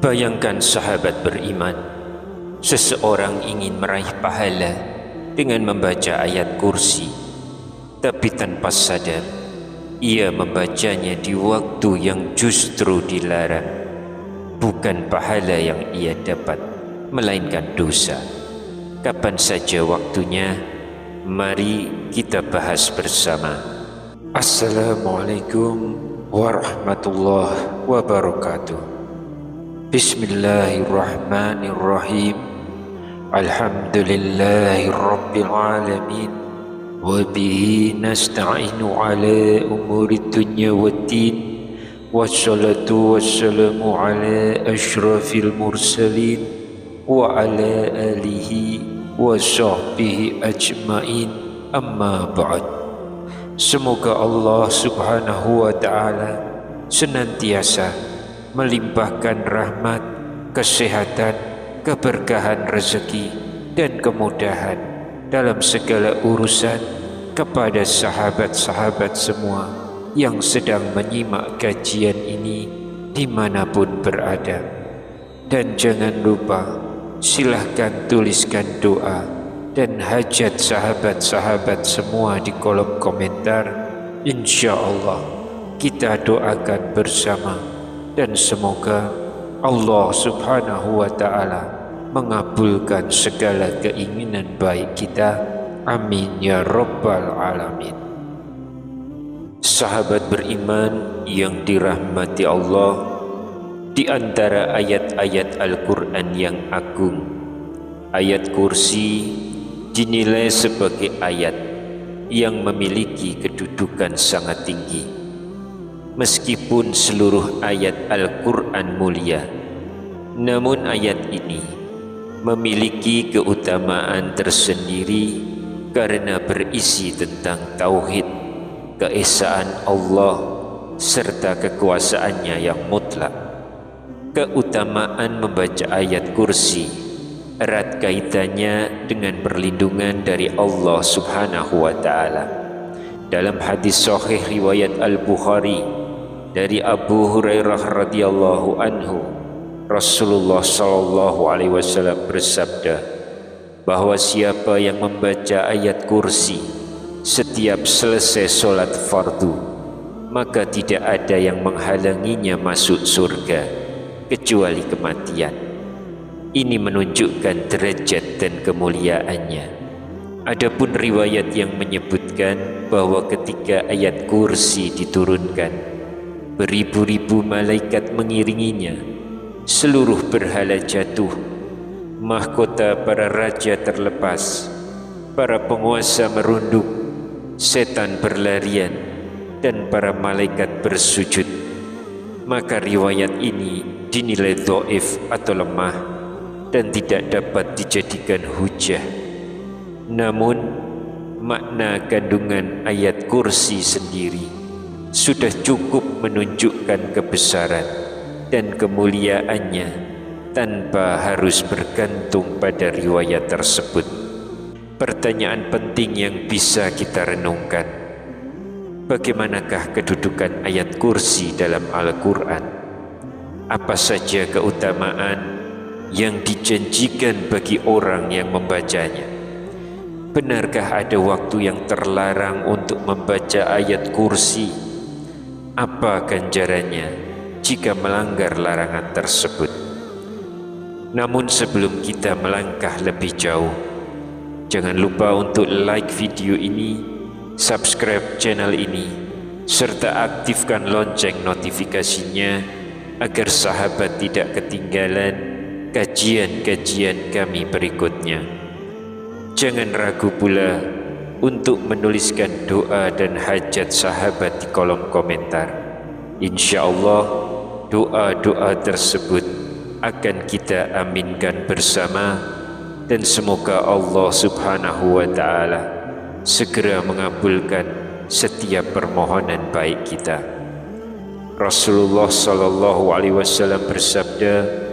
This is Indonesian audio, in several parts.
Bayangkan sahabat beriman, seseorang ingin meraih pahala dengan membaca ayat kursi, tapi tanpa sadar ia membacanya di waktu yang justru dilarang. Bukan pahala yang ia dapat, melainkan dosa. Kapan saja waktunya? Mari kita bahas bersama. Assalamualaikum warahmatullahi wabarakatuh. Bismillahirrahmanirrahim. Alhamdulillahi rabbil alamin. Wa bihi nasta'inu ala umuri dunya waddin. Wassalatu wassalamu ala ashrafil mursalin wa ala alihi wa sahbihi ajmain. Amma ba'd. Semoga Allah subhanahu wa ta'ala senantiasa melimpahkan rahmat, kesehatan, keberkahan rezeki dan kemudahan dalam segala urusan kepada sahabat-sahabat semua yang sedang menyimak kajian ini dimanapun berada. Dan jangan lupa, silahkan tuliskan doa dan hajat sahabat-sahabat semua di kolom komentar. Insya Allah kita doakan bersama, dan semoga Allah subhanahu wa ta'ala mengabulkan segala keinginan baik kita. Amin ya rabbal alamin. Sahabat beriman yang dirahmati Allah, di antara ayat-ayat Al-Quran yang agung, ayat kursi dinilai sebagai ayat yang memiliki kedudukan sangat tinggi. Meskipun seluruh ayat Al-Quran mulia, namun ayat ini memiliki keutamaan tersendiri karena berisi tentang tauhid, keesaan Allah serta kekuasaannya yang mutlak. Keutamaan membaca ayat kursi erat kaitannya dengan perlindungan dari Allah subhanahu wa ta'ala. Dalam hadis sahih riwayat Al-Bukhari dari Abu Hurairah radhiyallahu anhu, Rasulullah sallallahu alaihi wasallam bersabda bahwa siapa yang membaca ayat kursi setiap selesai solat fardu, maka tidak ada yang menghalanginya masuk surga kecuali kematian. Ini menunjukkan derajat dan kemuliaannya. Adapun riwayat yang menyebutkan bahwa ketika ayat kursi diturunkan, beribu-ribu malaikat mengiringinya, seluruh berhala jatuh, mahkota para raja terlepas, para penguasa merunduk, setan berlarian, dan para malaikat bersujud. Maka riwayat ini dinilai dhaif atau lemah dan tidak dapat dijadikan hujah. Namun makna kandungan ayat kursi sendiri sudah cukup menunjukkan kebesaran dan kemuliaannya tanpa harus bergantung pada riwayat tersebut. Pertanyaan penting yang bisa kita renungkan, bagaimanakah kedudukan ayat kursi dalam Al-Quran? Apa saja keutamaan yang dijanjikan bagi orang yang membacanya? Benarkah ada waktu yang terlarang untuk membaca ayat kursi? Apa ganjarannya jika melanggar larangan tersebut? Namun sebelum kita melangkah lebih jauh, jangan lupa untuk like video ini, subscribe channel ini, serta aktifkan lonceng notifikasinya agar sahabat tidak ketinggalan kajian-kajian kami berikutnya. Jangan ragu pula untuk menuliskan doa dan hajat sahabat di kolom komentar. Insya Allah doa-doa tersebut akan kita aminkan bersama, dan semoga Allah subhanahu wa ta'ala segera mengabulkan setiap permohonan baik kita. Rasulullah sallallahu alaihi wasallam bersabda,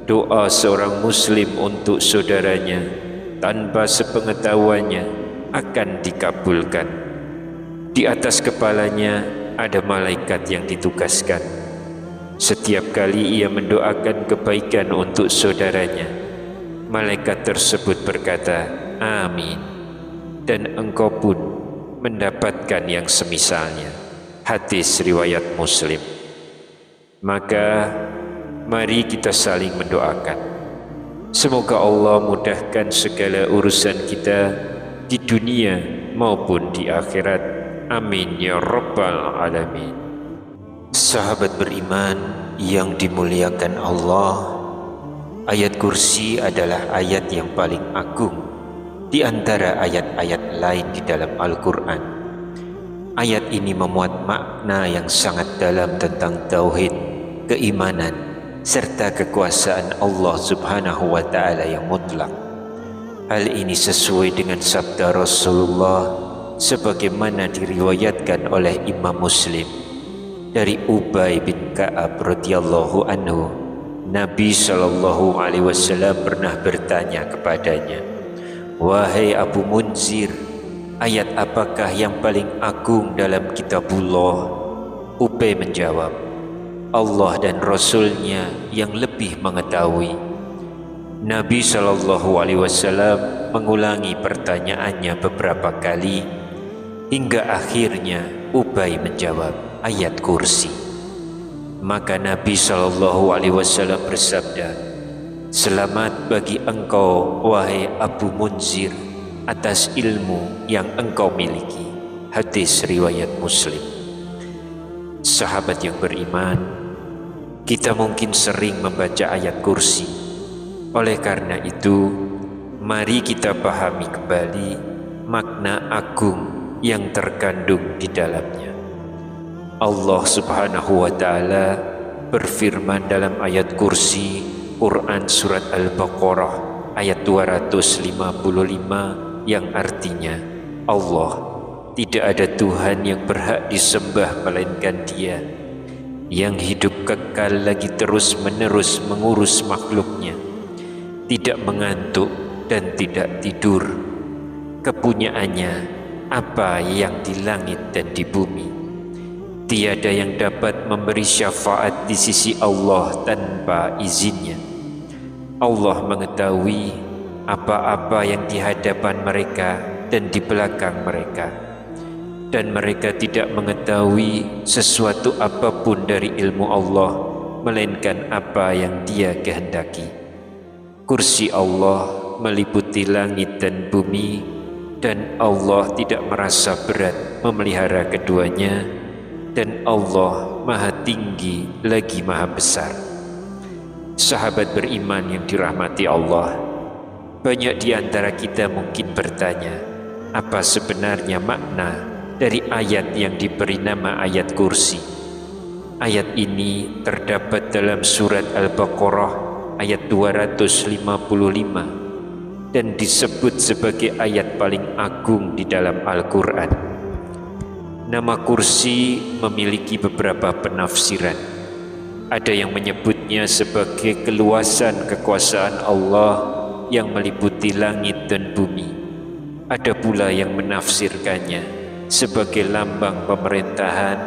doa seorang muslim untuk saudaranya tanpa sepengetahuannya akan dikabulkan. Di atas kepalanya ada malaikat yang ditugaskan Setiap kali ia mendoakan kebaikan untuk saudaranya, malaikat tersebut berkata, "Amin." Dan engkau pun mendapatkan yang semisalnya. Hadis riwayat Muslim. Maka mari kita saling mendoakan. Semoga Allah mudahkan segala urusan kita di dunia maupun di akhirat. Amin ya rabbal alamin. Sahabat beriman yang dimuliakan Allah, ayat kursi adalah ayat yang paling agung di antara ayat-ayat lain di dalam Al-Quran. Ayat ini memuat makna yang sangat dalam tentang tauhid, keimanan, serta kekuasaan Allah Subhanahu wa Ta'ala yang mutlak. Hal ini sesuai dengan sabda Rasulullah sebagaimana diriwayatkan oleh Imam Muslim dari Ubay bin Ka'ab radhiyallahu anhu. Nabi sallallahu alaihi wasallam pernah bertanya kepadanya, "Wahai Abu Munzir, ayat apakah yang paling agung dalam kitabullah?" Ubay menjawab, "Allah dan Rasulnya yang lebih mengetahui." Nabi sallallahu alaihi wasallam mengulangi pertanyaannya beberapa kali hingga akhirnya Ubay menjawab, "Ayat kursi." Maka Nabi sallallahu alaihi wasallam bersabda, "Selamat bagi engkau wahai Abu Munzir atas ilmu yang engkau miliki." Hadis riwayat Muslim. Sahabat yang beriman, kita mungkin sering membaca ayat kursi. Oleh karena itu, mari kita pahami kembali makna agung yang terkandung di dalamnya. Allah Subhanahu wa Ta'ala berfirman dalam ayat kursi Quran surat Al-Baqarah ayat 255 yang artinya, Allah, tidak ada Tuhan yang berhak disembah melainkan Dia, yang hidup kekal lagi terus menerus mengurus makhluknya, tidak mengantuk dan tidak tidur. Kepunyaannya apa yang di langit dan di bumi. Tiada yang dapat memberi syafaat di sisi Allah tanpa izinnya. Allah mengetahui apa-apa yang di hadapan mereka dan di belakang mereka, dan mereka tidak mengetahui sesuatu apapun dari ilmu Allah melainkan apa yang Dia kehendaki. Kursi Allah meliputi langit dan bumi, dan Allah tidak merasa berat memelihara keduanya, dan Allah Maha Tinggi lagi Maha Besar. Sahabat beriman yang dirahmati Allah, banyak di antara kita mungkin bertanya, apa sebenarnya makna dari ayat yang diberi nama ayat kursi? Ayat ini terdapat dalam surat Al-Baqarah ayat 255 dan disebut sebagai ayat paling agung di dalam Al-Quran. Nama kursi memiliki beberapa penafsiran. Ada yang menyebutnya sebagai keluasan kekuasaan Allah yang meliputi langit dan bumi. Ada pula yang menafsirkannya sebagai lambang pemerintahan,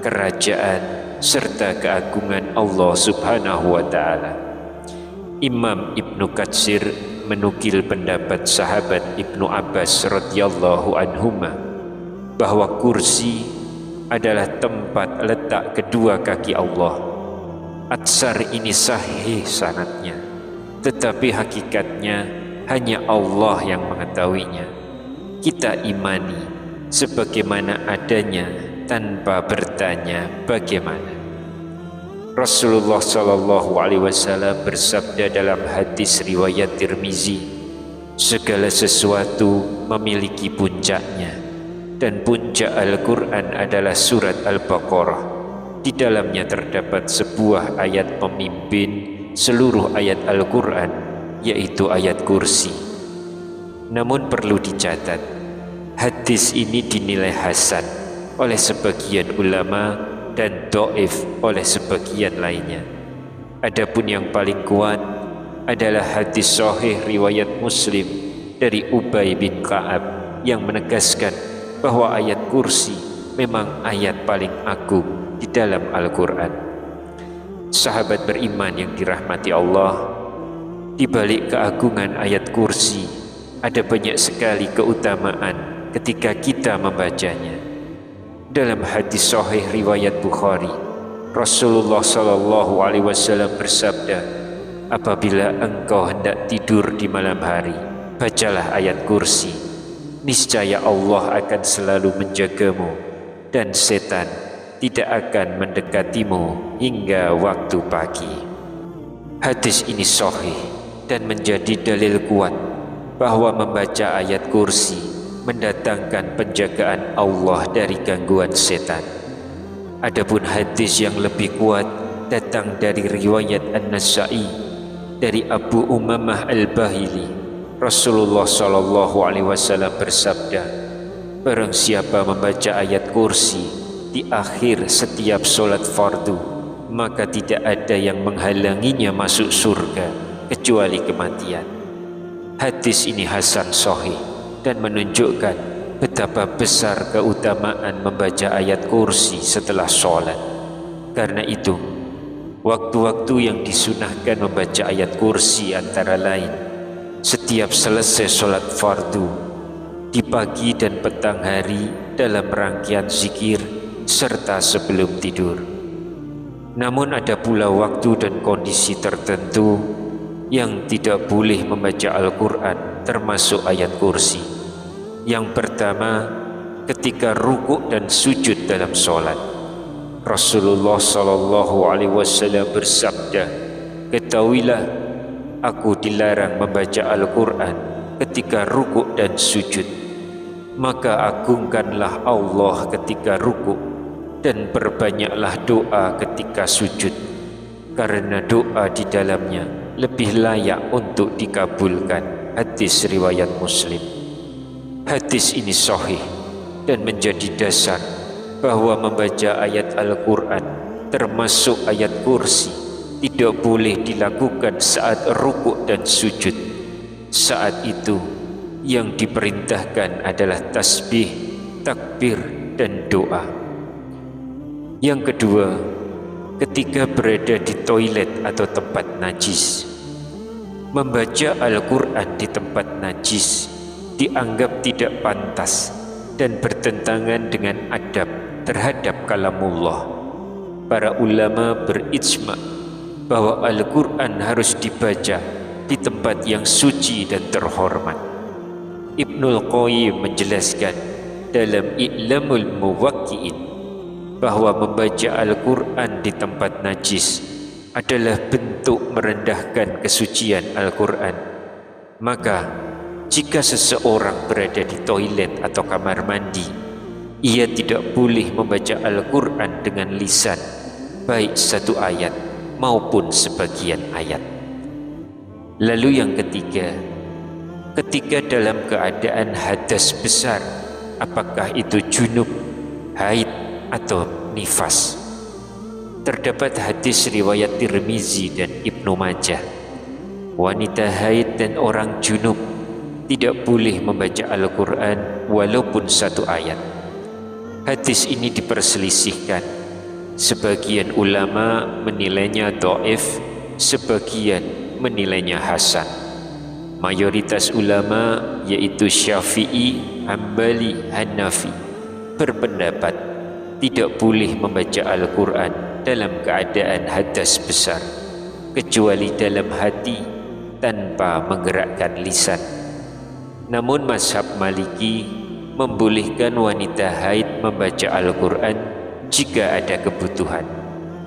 kerajaan, serta keagungan Allah Subhanahu wa Ta'ala. Imam Ibnu Katsir menukil pendapat sahabat Ibnu Abbas radhiyallahu anhuma bahwa kursi adalah tempat letak kedua kaki Allah. Atsar ini sahih sanadnya, tetapi hakikatnya hanya Allah yang mengetahuinya. Kita imani sebagaimana adanya tanpa bertanya bagaimana. Rasulullah sallallahu alaihi wasallam bersabda dalam hadis riwayat Tirmizi, segala sesuatu memiliki puncaknya, dan puncak Al-Quran adalah surat Al-Baqarah. Di dalamnya terdapat sebuah ayat pemimpin seluruh ayat Al-Quran, yaitu ayat kursi. Namun perlu dicatat, hadis ini dinilai hasan oleh sebagian ulama dan dhaif oleh sebagian lainnya. Adapun yang paling kuat adalah hadis sahih riwayat Muslim dari Ubay bin Ka'ab yang menegaskan bahwa ayat kursi memang ayat paling agung di dalam Al-Quran. Sahabat beriman yang dirahmati Allah, di balik keagungan ayat kursi ada banyak sekali keutamaan ketika kita membacanya. Dalam hadis sahih riwayat Bukhari, Rasulullah SAW bersabda, apabila engkau hendak tidur di malam hari, bacalah ayat kursi. Niscaya Allah akan selalu menjagamu dan setan tidak akan mendekatimu hingga waktu pagi. Hadis ini sahih dan menjadi dalil kuat bahwa membaca ayat kursi mendatangkan penjagaan Allah dari gangguan setan. Adapun hadis yang lebih kuat datang dari riwayat An-Nasa'i dari Abu Umamah Al-Bahili. Rasulullah SAW bersabda, barang siapa membaca ayat kursi di akhir setiap solat fardu, maka tidak ada yang menghalanginya masuk surga kecuali kematian. Hadis ini hasan sahih dan menunjukkan betapa besar keutamaan membaca ayat kursi setelah sholat. Karena itu, waktu-waktu yang disunahkan membaca ayat kursi antara lain setiap selesai sholat fardu, di pagi dan petang hari dalam rangkaian zikir, serta sebelum tidur. Namun ada pula waktu dan kondisi tertentu yang tidak boleh membaca Al-Quran termasuk ayat kursi. Yang pertama, ketika rukuk dan sujud dalam sholat. Rasulullah SAW bersabda, ketahuilah, aku dilarang membaca Al-Quran ketika rukuk dan sujud. Maka agungkanlah Allah ketika rukuk dan perbanyaklah doa ketika sujud, karena doa di dalamnya lebih layak untuk dikabulkan. Hadis riwayat Muslim. Hadis ini sahih dan menjadi dasar bahwa membaca ayat Al-Quran termasuk ayat kursi tidak boleh dilakukan saat rukuk dan sujud. Saat itu yang diperintahkan adalah tasbih, takbir, dan doa. Yang kedua, ketika berada di toilet atau tempat najis. Membaca Al-Quran di tempat najis dianggap tidak pantas dan bertentangan dengan adab terhadap kalamullah. Para ulama berijma' bahwa Al-Quran harus dibaca di tempat yang suci dan terhormat. Ibnul Qayyim menjelaskan dalam I'lamul Muwaqqi'in bahwa membaca Al-Quran di tempat najis adalah bentuk merendahkan kesucian Al-Quran. Maka jika seseorang berada di toilet atau kamar mandi, ia tidak boleh membaca Al-Quran dengan lisan, baik satu ayat maupun sebagian ayat. Lalu yang ketiga, ketika dalam keadaan hadas besar, apakah itu junub, haid, atau nifas. Terdapat hadis riwayat Tirmizi dan Ibnu Majah, wanita haid dan orang junub tidak boleh membaca Al-Quran walaupun satu ayat. Hadis ini diperselisihkan. Sebagian ulama menilainya dhaif, sebagian menilainya hasan. Mayoritas ulama yaitu Syafi'i, Hambali, Hanafi berpendapat tidak boleh membaca Al-Quran dalam keadaan hadas besar kecuali dalam hati tanpa menggerakkan lisan. Namun mazhab Maliki membolehkan wanita haid membaca Al-Quran jika ada kebutuhan,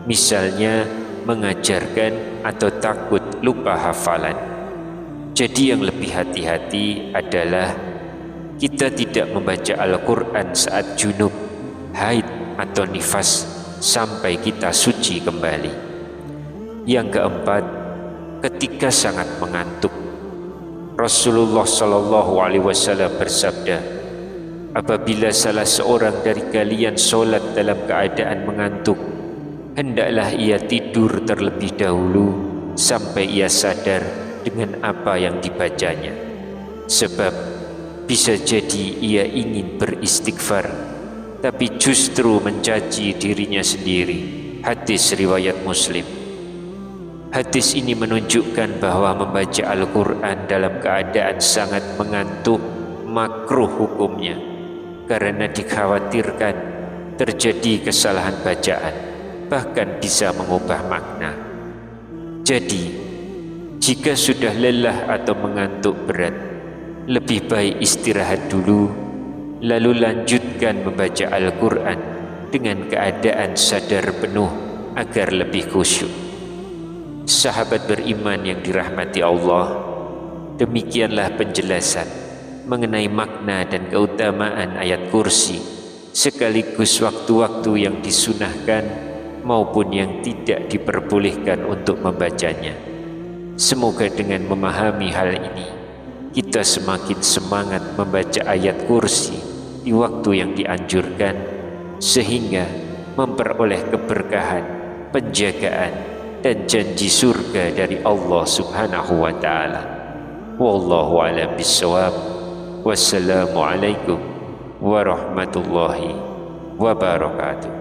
misalnya mengajarkan atau takut lupa hafalan. Jadi yang lebih hati-hati adalah kita tidak membaca Al-Quran saat junub, haid, atau nifas sampai kita suci kembali. Yang keempat, ketika sangat mengantuk. Rasulullah SAW bersabda, apabila salah seorang dari kalian solat dalam keadaan mengantuk, hendaklah ia tidur terlebih dahulu sampai ia sadar dengan apa yang dibacanya. Sebab bisa jadi ia ingin beristighfar, tapi justru mencaci dirinya sendiri. Hadis riwayat Muslim. Hadis ini menunjukkan bahwa membaca Al-Quran dalam keadaan sangat mengantuk makruh hukumnya, karena dikhawatirkan terjadi kesalahan bacaan, bahkan bisa mengubah makna. Jadi, jika sudah lelah atau mengantuk berat, lebih baik istirahat dulu, lalu lanjutkan membaca Al-Quran dengan keadaan sadar penuh agar lebih khusyuk. Sahabat beriman yang dirahmati Allah, demikianlah penjelasan mengenai makna dan keutamaan ayat kursi, sekaligus waktu-waktu yang disunahkan maupun yang tidak diperbolehkan untuk membacanya. Semoga dengan memahami hal ini, kita semakin semangat membaca ayat kursi di waktu yang dianjurkan, sehingga memperoleh keberkahan, penjagaan, dan janji surga dari Allah Subhanahu wa Ta'ala. Wallahu a'lam bishawab. Wassalamualaikum warahmatullahi wabarakatuh.